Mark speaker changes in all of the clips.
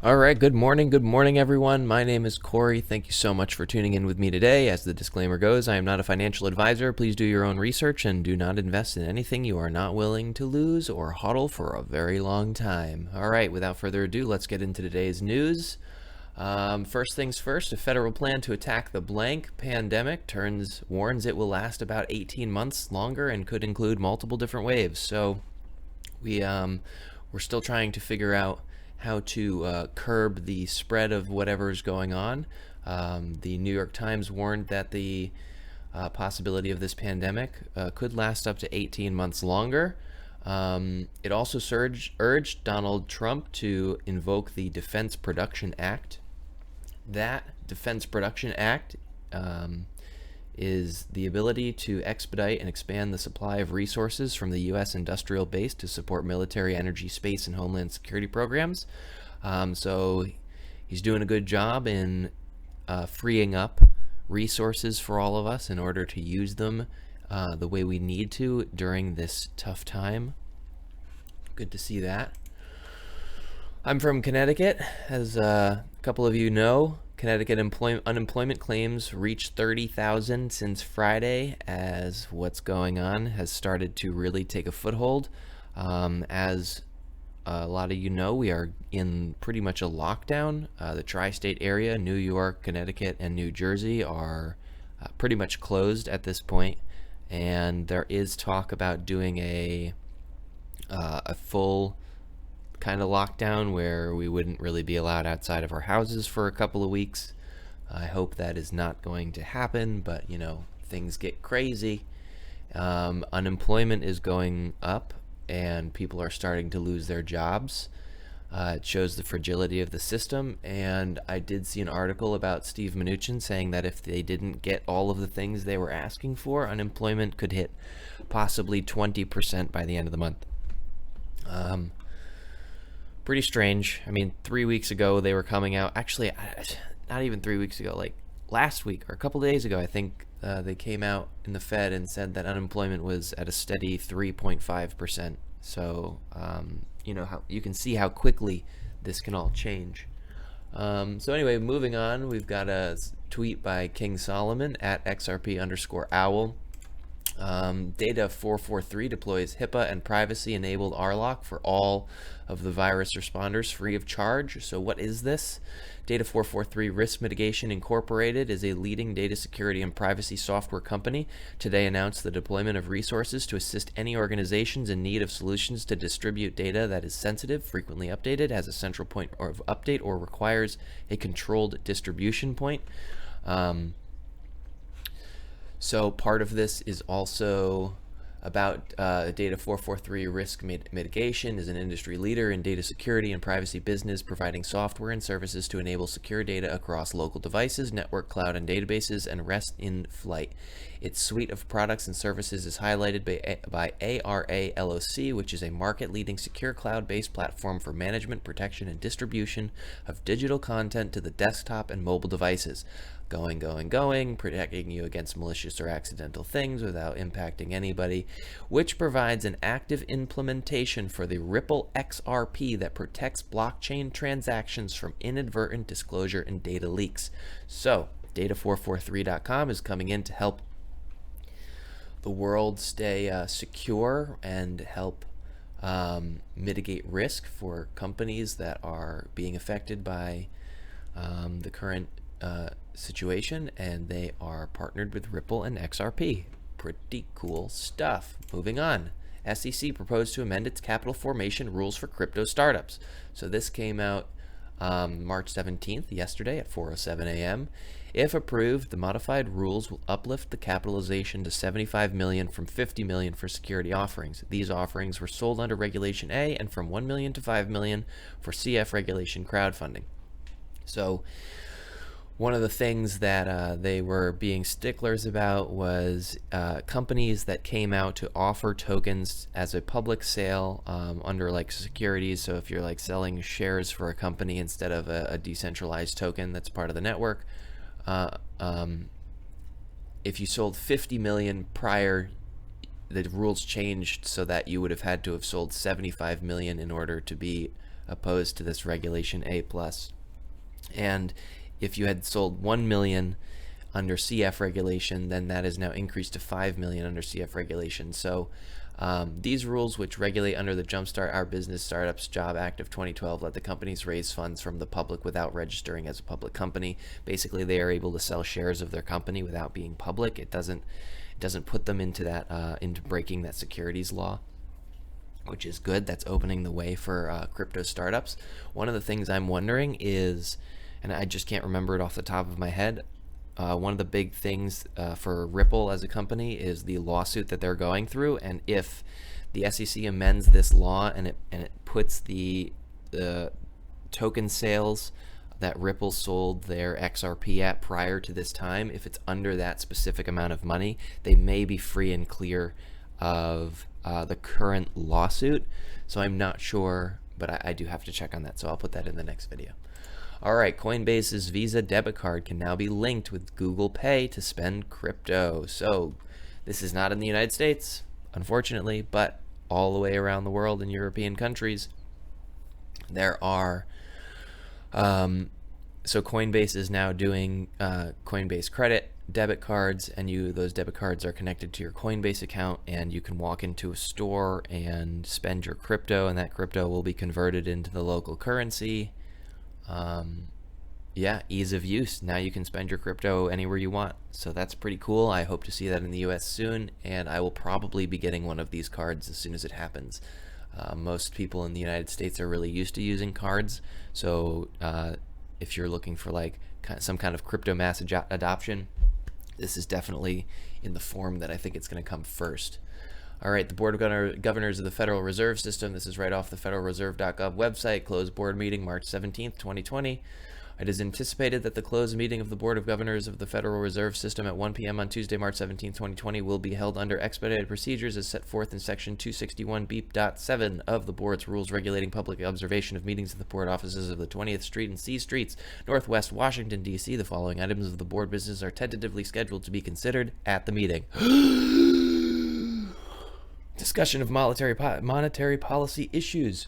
Speaker 1: All right, good morning, everyone. My name is Corey. Thank you so much for tuning in with me today. As the disclaimer goes, I am not a financial advisor. Please do your own research and do not invest in anything you are not willing to lose or hodl for a very long time. All right, without further ado, let's get into today's news. First things first, a federal plan to attack the blank pandemic warns it will last about 18 months longer and could include multiple different waves. So we're still trying to figure out how to curb the spread of whatever's going on. The New York Times warned that the possibility of this pandemic could last up to 18 months longer. It also urged Donald Trump to invoke the Defense Production Act. That Defense Production Act is the ability to expedite and expand the supply of resources from the U.S. industrial base to support military, energy, space, and homeland security programs. So he's doing a good job in freeing up resources for all of us in order to use them the way we need to during this tough time. Good to see that. I'm from Connecticut, as a couple of you know. Connecticut unemployment claims reached 30,000 since Friday, as what's going on has started to really take a foothold. As a lot of you know, we are in pretty much a lockdown. The tri-state area, New York, Connecticut, and New Jersey are pretty much closed at this point, and there is talk about doing a full kind of lockdown where we wouldn't really be allowed outside of our houses for a couple of weeks. I hope that is not going to happen, but you know, things get crazy. Unemployment is going up and people are starting to lose their jobs. It shows the fragility of the system, and I did see an article about Steve Mnuchin saying that if they didn't get all of the things they were asking for, unemployment could hit possibly 20% by the end of the month. Pretty strange. I mean, 3 weeks ago they were coming out, actually not even 3 weeks ago, like last week or a couple days ago, I think they came out in the Fed and said that unemployment was at a steady 3.5%. So you know, how you can see how quickly this can all change. So anyway, moving on, we've got a tweet by King Solomon at XRP_owl. Data 443 deploys HIPAA and privacy-enabled RLOC for all of the virus responders free of charge. So what is this? Data 443 Risk Mitigation Incorporated is a leading data security and privacy software company. Today announced the deployment of resources to assist any organizations in need of solutions to distribute data that is sensitive, frequently updated, has a central point of update, or requires a controlled distribution point. So part of this is also about Data 443 Risk Mitigation is an industry leader in data security and privacy business, providing software and services to enable secure data across local devices, network, cloud, and databases, and rest in flight. Its suite of products and services is highlighted by ARA LOC, which is a market-leading secure cloud-based platform for management, protection, and distribution of digital content to the desktop and mobile devices. Going, protecting you against malicious or accidental things without impacting anybody, which provides an active implementation for the Ripple XRP that protects blockchain transactions from inadvertent disclosure and data leaks. So, data443.com is coming in to help the world stay secure and help mitigate risk for companies that are being affected by the current situation, and they are partnered with Ripple and XRP. Pretty cool stuff. Moving on. SEC proposed to amend its capital formation rules for crypto startups. So this came out March 17th, yesterday at 4:07 a.m. If approved, the modified rules will uplift the capitalization to $75 million from $50 million for security offerings. These offerings were sold under Regulation A and from $1 million to $5 million for CF Regulation crowdfunding. So one of the things that they were being sticklers about was companies that came out to offer tokens as a public sale under like securities. So if you're like selling shares for a company instead of a decentralized token that's part of the network, if you sold 50 million prior, the rules changed so that you would have had to have sold 75 million in order to be opposed to this regulation A plus. And if you had sold 1 million under CF regulation, then that is now increased to 5 million under CF regulation. So these rules, which regulate under the Jumpstart Our Business Startups Job Act of 2012, let the companies raise funds from the public without registering as a public company. Basically, they are able to sell shares of their company without being public. It doesn't put them into that into breaking that securities law, which is good. That's opening the way for crypto startups. One of the things I'm wondering is, and I just can't remember it off the top of my head, one of the big things for Ripple as a company is the lawsuit that they're going through, and if the SEC amends this law and it puts the token sales that Ripple sold their XRP at prior to this time, if it's under that specific amount of money, they may be free and clear of the current lawsuit. So I'm not sure, but I do have to check on that, so I'll put that in the next video. All right, Coinbase's Visa debit card can now be linked with Google Pay to spend crypto. So this is not in the United States, unfortunately, but all the way around the world in European countries, there are so Coinbase is now doing Coinbase credit debit cards, and those debit cards are connected to your Coinbase account, and you can walk into a store and spend your crypto, and that crypto will be converted into the local currency. Yeah, ease of use. Now you can spend your crypto anywhere you want. So that's pretty cool. I hope to see that in the US soon, and I will probably be getting one of these cards as soon as it happens. Most people in the United States are really used to using cards. So if you're looking for like some kind of crypto mass adoption, this is definitely in the form that I think it's going to come first. All right, the Board of Governors of the Federal Reserve System. This is right off the federalreserve.gov website. Closed board meeting March 17th, 2020. It is anticipated that the closed meeting of the Board of Governors of the Federal Reserve System at 1 p.m. on Tuesday, March 17th, 2020 will be held under expedited procedures as set forth in Section 261(b)(7) of the Board's rules regulating public observation of meetings of the Board offices of the 20th Street and C Streets, Northwest Washington, D.C. The following items of the Board business are tentatively scheduled to be considered at the meeting. Discussion of monetary policy issues.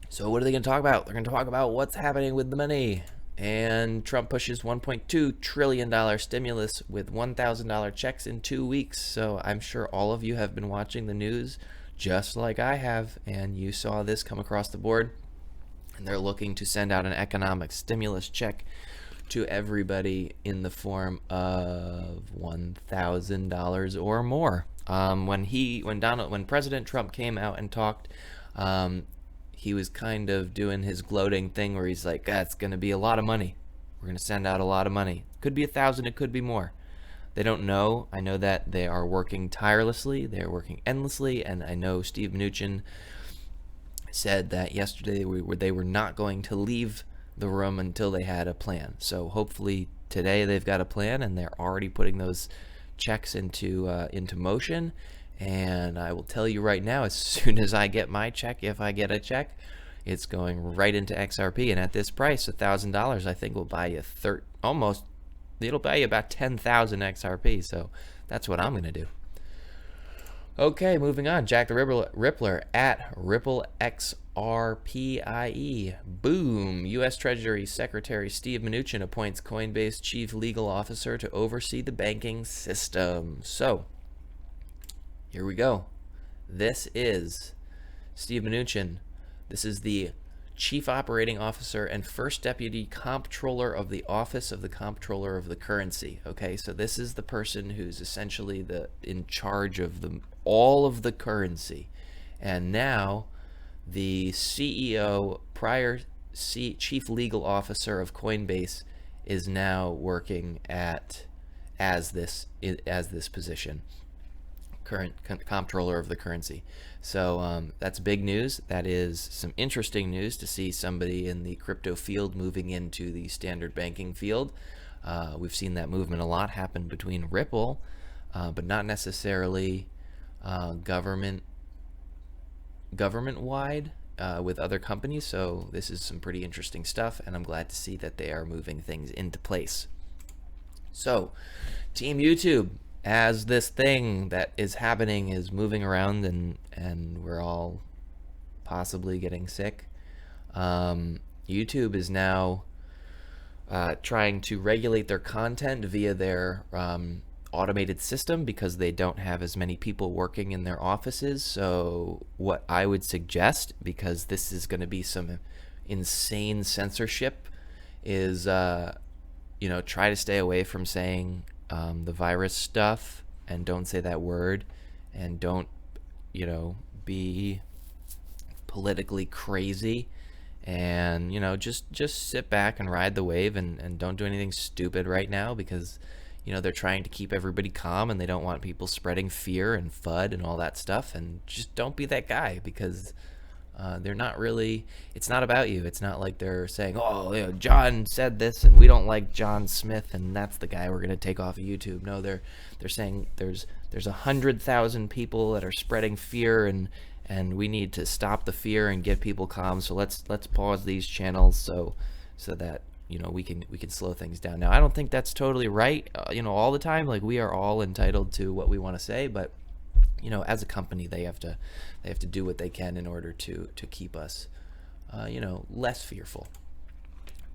Speaker 1: So what are they going to talk about? They're going to talk about what's happening with the money. And Trump pushes $1.2 trillion stimulus with $1,000 checks in 2 weeks. So I'm sure all of you have been watching the news just like I have, and you saw this come across the board. And they're looking to send out an economic stimulus check to everybody in the form of $1,000 or more. When President Trump came out and talked, he was kind of doing his gloating thing where he's like, it's going to be a lot of money. We're going to send out a lot of money. Could be 1,000, it could be more. They don't know. I know that they are working tirelessly. They're working endlessly. And I know Steve Mnuchin said that yesterday they were not going to leave the room until they had a plan. So hopefully today they've got a plan, and they're already putting those checks into motion. And I will tell you right now, as soon as I get my check, if I get a check, it's going right into XRP. And at this price, $1,000, I think will buy you it'll buy you about 10,000 XRP. So that's what I'm going to do. Okay, moving on. Jack the Rippler at Ripple XRPIE. Boom. U.S. Treasury Secretary Steve Mnuchin appoints Coinbase Chief Legal Officer to oversee the banking system. So here we go. This is Steve Mnuchin. This is the Chief Operating Officer and First Deputy Comptroller of the Office of the Comptroller of the Currency. Okay, so this is the person who's essentially in charge of all of the currency. And now the CEO, Chief Legal Officer of Coinbase, is now working as this position. Current comptroller of the currency. So that's big news. That is some interesting news to see somebody in the crypto field moving into the standard banking field. We've seen that movement a lot happen between Ripple, but not necessarily government-wide with other companies. So this is some pretty interesting stuff, and I'm glad to see that they are moving things into place. So Team YouTube, as this thing that is happening is moving around and we're all possibly getting sick, YouTube is now trying to regulate their content via their automated system because they don't have as many people working in their offices. So what I would suggest, because this is going to be some insane censorship, is try to stay away from saying the virus stuff, and don't say that word, and don't be politically crazy, and just sit back and ride the wave, and don't do anything stupid right now, because they're trying to keep everybody calm and they don't want people spreading fear and FUD and all that stuff. And just don't be that guy, because they're not really, it's not about you. It's not like they're saying, oh, John said this and we don't like John Smith and that's the guy we're going to take off of YouTube. No, they're saying there's 100,000 people that are spreading fear, and we need to stop the fear and get people calm. So let's pause these channels so that we can slow things down. Now, I don't think that's totally right, all the time. Like, we are all entitled to what we want to say, but as a company, they have to do what they can in order to keep us less fearful,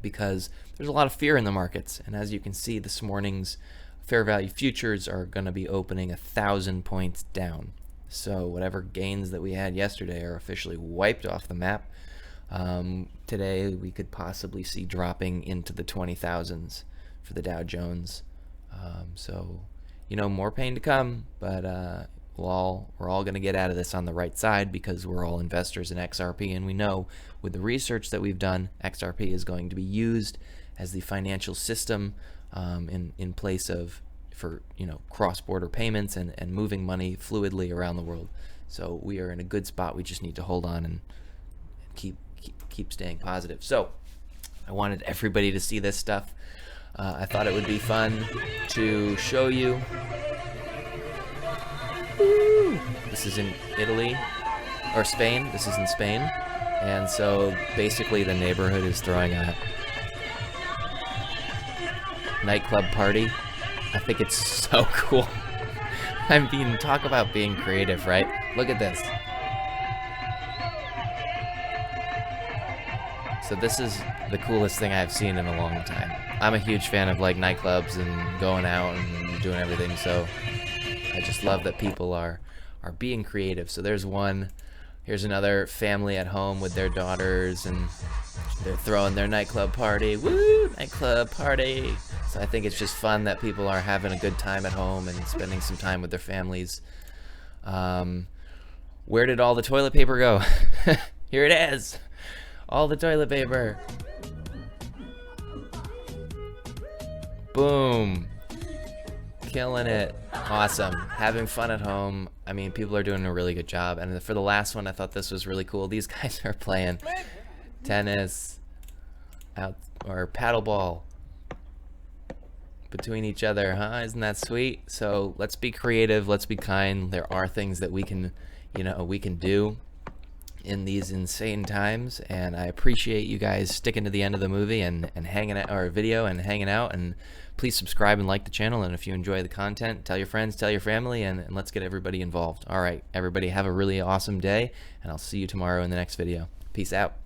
Speaker 1: because there's a lot of fear in the markets. And as you can see, this morning's fair value futures are going to be opening 1,000 points down. So whatever gains that we had yesterday are officially wiped off the map. Today we could possibly see dropping into the 20,000s for the Dow Jones. So more pain to come, but we're all going to get out of this on the right side, because we're all investors in XRP, and we know with the research that we've done, XRP is going to be used as the financial system in place of for cross-border payments and moving money fluidly around the world. So we are in a good spot. We just need to hold on and keep staying positive. So I wanted everybody to see this stuff. I thought it would be fun to show you. This is in Italy or Spain. This is in Spain, and so basically the neighborhood is throwing a nightclub party. I think it's so cool. Talk about being creative, right? Look at this. So this is the coolest thing I've seen in a long time. I'm a huge fan of like nightclubs and going out and doing everything, so I just love that people are being creative. So there's one. Here's another family at home with their daughters, and they're throwing their nightclub party. Woo! Nightclub party. So I think it's just fun that people are having a good time at home and spending some time with their families. Where did all the toilet paper go? Here it is. All the toilet paper. Boom. Killing it. Awesome. Having fun at home. I mean, people are doing a really good job. And for the last one, I thought this was really cool. These guys are playing tennis or paddleball between each other, huh? Isn't that sweet? So let's be creative. Let's be kind. There are things that we can do in these insane times, and I appreciate you guys sticking to the end of the movie and hanging out, or video, and hanging out. And please subscribe and like the channel, and if you enjoy the content, tell your friends, tell your family, and let's get everybody involved. All right, everybody, have a really awesome day, and I'll see you tomorrow in the next video. Peace out.